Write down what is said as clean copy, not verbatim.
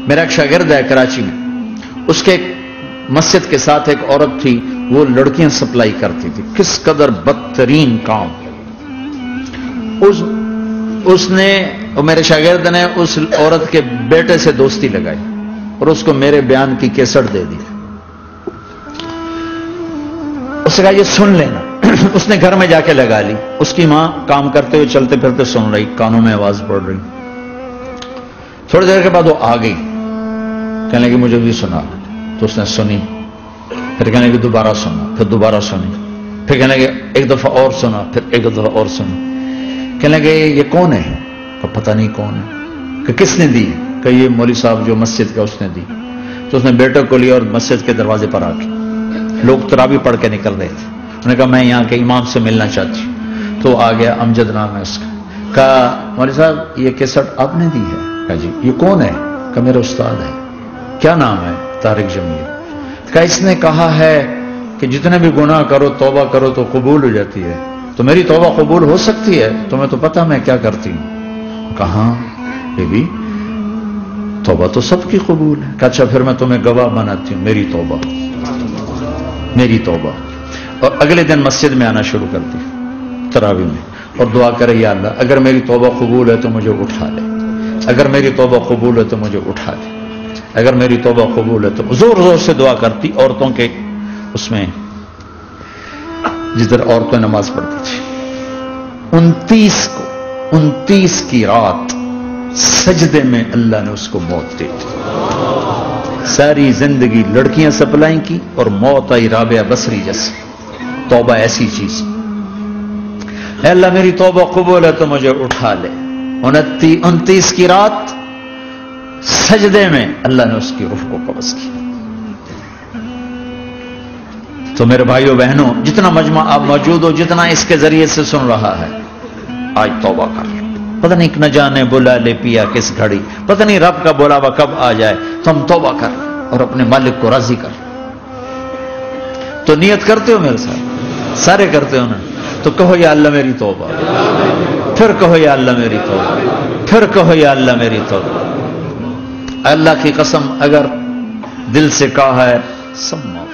میرا ایک شاگرد ہے کراچی میں، اس کے مسجد کے ساتھ ایک عورت تھی، وہ لڑکیاں سپلائی کرتی تھی. کس قدر بدترین کام. اس نے، میرے شاگرد نے اس عورت کے بیٹے سے دوستی لگائی اور اس کو میرے بیان کی کیسٹ دے دی. اس نے کہا یہ سن لینا. اس نے گھر میں جا کے لگا لی. اس کی ماں کام کرتے ہوئے چلتے پھرتے سن رہی، کانوں میں آواز پڑ رہی. تھوڑی دیر کے بعد وہ آ گئی، کہنے لگی مجھے بھی سنا. تو اس نے سنی، پھر کہنے لگی دوبارہ سنا، پھر دوبارہ سنی، پھر کہنے لگی ایک دفعہ اور سنا، پھر ایک دفعہ اور سنی. کہنے لگے یہ کون ہے؟ تو پتہ نہیں کون ہے. کہ کس نے دی؟ کہ یہ مولوی صاحب جو مسجد کا اس نے دی. تو اس نے بیٹے کو لیا اور مسجد کے دروازے پر آ کے، لوگ تراویح پڑھ کے نکل رہے تھے. انہوں نے کہا میں یہاں کے امام سے ملنا چاہتی ہوں. تو آ گیا، امجد نام ہے اس کا. کہا مولوی صاحب یہ کیسٹ آپ نے دی ہے؟ کہا جی. یہ کون ہے؟ کہ میرا استاد ہے. کیا نام ہے؟ طارق جمیل. کہا اس نے کہا ہے کہ جتنے بھی گناہ کرو توبہ کرو تو قبول ہو جاتی ہے، تو میری توبہ قبول ہو سکتی ہے؟ تمہیں تو پتہ میں کیا کرتی ہوں. کہاں بی بی توبہ تو سب کی قبول ہے. کہ اچھا پھر میں تمہیں گواہ بناتی ہوں، میری توبہ، میری توبہ. اور اگلے دن مسجد میں آنا شروع کر دی تراویح میں، اور دعا کرے یا اللہ اگر میری توبہ قبول ہے تو مجھے اٹھا لے، اگر میری توبہ قبول ہے تو مجھے اٹھا لے، اگر میری توبہ قبول ہے تو. زور زور سے دعا کرتی عورتوں کے اس میں، جدھر عورتیں نماز پڑھتی تھی. 29 کی رات سجدے میں اللہ نے اس کو موت دے دی. ساری زندگی لڑکیاں سپلائی کی اور موت آئی رابعہ بصری جیسی. توبہ ایسی چیز، اے اللہ میری توبہ قبول ہے تو مجھے اٹھا لے. 29 کی رات سجدے میں اللہ نے اس کی روح کو قبض کیا. تو میرے بھائیوں بہنوں، جتنا مجمع آپ موجود ہو، جتنا اس کے ذریعے سے سن رہا ہے، آج توبہ کر لو. پتہ نہیں نہ جانے بلا لے پیا کس گھڑی، پتہ نہیں رب کا بلاوا کب آ جائے. تو ہم توبہ کر اور اپنے مالک کو راضی کر. تو نیت کرتے ہو میرے ساتھ؟ سارے کرتے ہو نا؟ تو کہو یا اللہ میری توبہ، پھر کہو یا اللہ میری توبہ، پھر کہو یا اللہ میری توبہ. اللہ کی قسم اگر دل سے کہا ہے سب معاف.